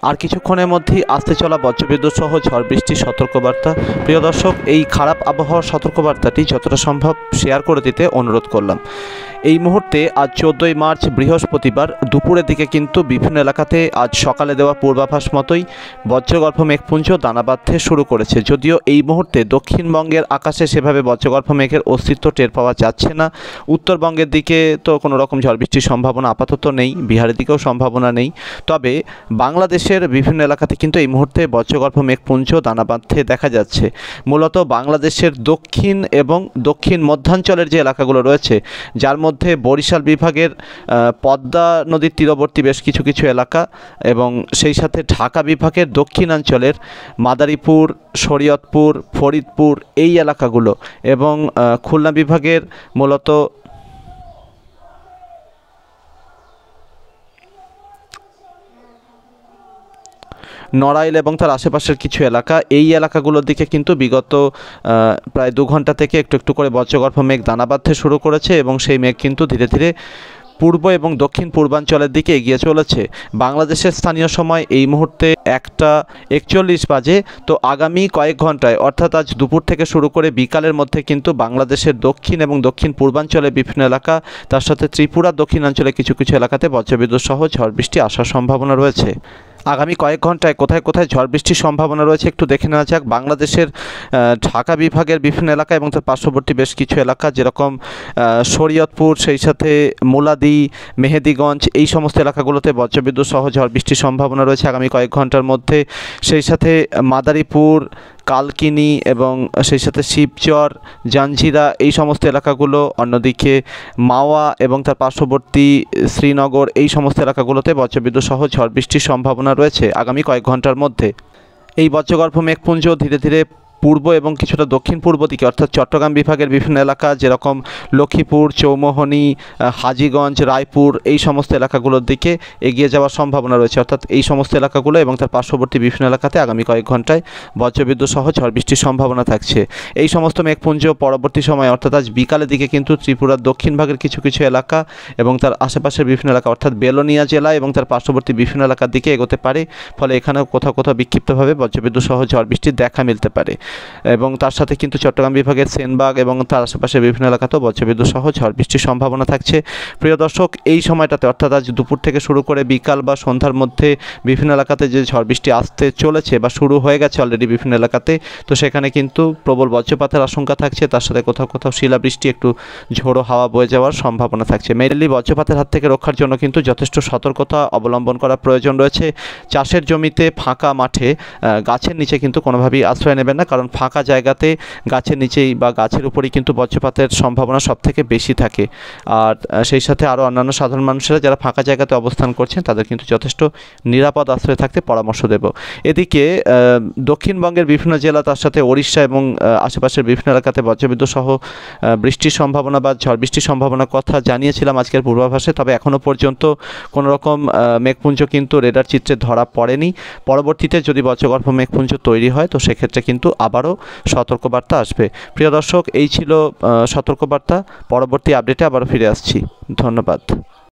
আর কিছুক্ষণের মধ্যেই আসতে চলা বজ্রবিদ্যুৎ সহ ঝড় বৃষ্টির সতর্কবার্তা। প্রিয় দর্শক, এই খারাপ আবহাওয়ার সতর্কবার্তাটি যতটা সম্ভব শেয়ার করে দিতে অনুরোধ করলাম। এই মুহূর্তে আজ 14ই মার্চ বৃহস্পতিবার দুপুরের দিকে কিন্তু বিভিন্ন এলাকাতে আজ সকালে দেওয়া পূর্বাভাস মতোই বজ্রগর্ভ মেঘপুঞ্জ দানা বাঁধতে শুরু করেছে। যদিও এই মুহূর্তে দক্ষিণবঙ্গের আকাশে সেভাবে বজ্রগর্ভ মেঘের অস্তিত্ব টের পাওয়া যাচ্ছে না। উত্তরবঙ্গের দিকে তো কোনো রকম ঝড় বৃষ্টির সম্ভাবনা আপাতত নেই, বিহারের দিকেও সম্ভাবনা নেই। তবে বাংলাদেশের বিভিন্ন এলাকাতে কিন্তু এই মুহূর্তে বজ্রগর্ভ মেঘপুঞ্জ দানা বাঁধতে দেখা যাচ্ছে। মূলত বাংলাদেশের দক্ষিণ এবং দক্ষিণ মধ্যাঞ্চলের যে এলাকাগুলো রয়েছে, যার মধ্যে বরিশাল বিভাগের পদ্মা নদীর তীরবর্তী বেশ কিছু কিছু এলাকা এবং সেই সাথে ঢাকা বিভাগের দক্ষিণাঞ্চলের মাদারীপুর, শরীয়তপুর, ফরিদপুর এই এলাকাগুলো এবং খুলনা বিভাগের মূলত নড়াইল এবং তার আশেপাশের কিছু এলাকা, এই এলাকাগুলোর দিকে কিন্তু বিগত প্রায় 2 ঘন্টা থেকে একটু একটু করে বজ্রগর্ভ মেঘ দানা বাঁধতে শুরু করেছে এবং সেই মেঘ কিন্তু ধীরে ধীরে পূর্ব এবং দক্ষিণ পূর্বাঞ্চলের দিকে এগিয়ে চলেছে। বাংলাদেশের স্থানীয় সময় এই মুহূর্তে 1:41 বাজে। তো আগামী কয়েক ঘন্টায় অর্থাৎ আজ দুপুর থেকে শুরু করে বিকালের মধ্যে কিন্তু বাংলাদেশের দক্ষিণ এবং দক্ষিণ পূর্বাঞ্চলের বিভিন্ন এলাকা, তার সাথে ত্রিপুরার দক্ষিণাঞ্চলে কিছু কিছু এলাকাতে বজ্রবিদ্যুৎ সহ ঝড় বৃষ্টি আসার সম্ভাবনা রয়েছে। আগামী কয়েক ঘন্টায় কোথায় কোথায় ঝড় বৃষ্টির সম্ভাবনা রয়েছে একটু দেখে নেওয়া যাক। বাংলাদেশের ঢাকা বিভাগের বিভিন্ন এলাকা এবং তার পার্শ্ববর্তী বেশ কিছু এলাকা, যেরকম শরীয়তপুর, সেই সাথে মুলাদি, মেহেদিগঞ্জ, এই সমস্ত এলাকাগুলোতে বজ্রবিদ্যুৎ সহ ঝড় বৃষ্টির সম্ভাবনা রয়েছে আগামী কয়েক ঘন্টার মধ্যে। সেই সাথে মাদারীপুর, কালকিনি এবং সেই সাথে শিবচর, জাঞ্জিরা এই সমস্ত এলাকাগুলো, অন্যদিকে মাওয়া এবং তার পার্শ্ববর্তী শ্রীনগর এই সমস্ত এলাকাগুলোতে বজ্রবিদ্যুৎ সহ ঝড় বৃষ্টির সম্ভাবনা রয়েছে আগামী কয়েক ঘন্টার মধ্যে। এই বজ্রগর্ভ মেঘপুঞ্জ ধীরে ধীরে পূর্ব এবং কিছুটা দক্ষিণ পূর্ব দিকে অর্থাৎ চট্টগ্রাম বিভাগের বিভিন্ন এলাকা, যেরকম লক্ষ্মীপুর, চৌমোহনী, হাজীগঞ্জ, রায়পুর এই সমস্ত এলাকাগুলোর দিকে এগিয়ে যাওয়ার সম্ভাবনা রয়েছে। অর্থাৎ এই সমস্ত এলাকাগুলো এবং তার পার্শ্ববর্তী বিভিন্ন এলাকাতে আগামী কয়েক ঘন্টায় বজ্রবিদ্যুৎ সহ ঝড় বৃষ্টির সম্ভাবনা থাকছে। এই সমস্ত মেঘপুঞ্জ পরবর্তী সময় অর্থাৎ আজ বিকালের দিকে কিন্তু ত্রিপুরার দক্ষিণ ভাগের কিছু কিছু এলাকা এবং তার আশেপাশের বিভিন্ন এলাকা অর্থাৎ বেলোনিয়া জেলা এবং তার পার্শ্ববর্তী বিভিন্ন এলাকার দিকে এগোতে পারে। ফলে এখানেও কোথাও কোথাও বিক্ষিপ্তভাবে বজ্রবিদ্যুৎ সহ ঝড় বৃষ্টির দেখা মিলতে পারে। এবং তার সাথে কিন্তু চট্টগ্রাম বিভাগের সেনবাগ এবং তার আশেপাশে বিভিন্ন এলাকাতেও বজ্রবিদ্যুৎ সহ ঝড় বৃষ্টির সম্ভাবনা থাকছে। প্রিয় দর্শক, এই সময়টাতে অর্থাৎ আজ দুপুর থেকে শুরু করে বিকাল বা সন্ধ্যার মধ্যে বিভিন্ন এলাকাতে যে ঝড় বৃষ্টি আসতে চলেছে বা শুরু হয়ে গেছে অলরেডি বিভিন্ন এলাকাতে, তো সেখানে কিন্তু প্রবল বজ্রপাতের আশঙ্কা থাকছে। তার সাথে কোথাও কোথাও শিলাবৃষ্টি, একটু ঝোড়ো হাওয়া বয়ে যাওয়ার সম্ভাবনা থাকছে। মেইনলি বজ্রপাতের হাত থেকে রক্ষার জন্য কিন্তু যথেষ্ট সতর্কতা অবলম্বন করা প্রয়োজন রয়েছে। চাষের জমিতে, ফাঁকা মাঠে গাছের নিচে কিন্তু কোনোভাবেই আশ্রয় নেবেন না, কারণ ফাঁকা জায়গাতে গাছের নিচেই বা গাছের উপরেই কিন্তু বজ্রপাতের সম্ভাবনা সবথেকে বেশি থাকে। আর সেই সাথে আরও অন্যান্য সাধারণ মানুষেরা যারা ফাঁকা জায়গাতে অবস্থান করছেন তাদের কিন্তু যথেষ্ট নিরাপদ আশ্রয়ে থাকতে পরামর্শ দেব। এদিকে দক্ষিণবঙ্গের বিভিন্ন জেলা, তার সাথে ওড়িশা এবং আশেপাশের বিভিন্ন এলাকাতে বজ্রবিদ্যুৎ সহ বৃষ্টির সম্ভাবনা বা ঝড় বৃষ্টির সম্ভাবনার কথা জানিয়েছিলাম আজকের পূর্বাভাসে। তবে এখনও পর্যন্ত কোনো রকম মেঘপুঞ্জ কিন্তু রেডার চিত্রে ধরা পড়েনি। পরবর্তীতে যদি বজ্রগর্ভ মেঘপুঞ্জ তৈরি হয় তো সেক্ষেত্রে কিন্তু আবারও সতর্কবার্তা আসবে। প্রিয় দর্শক, এই ছিল সতর্কবার্তা। পরবর্তী আপডেটে আবারও ফিরে আসছি। ধন্যবাদ।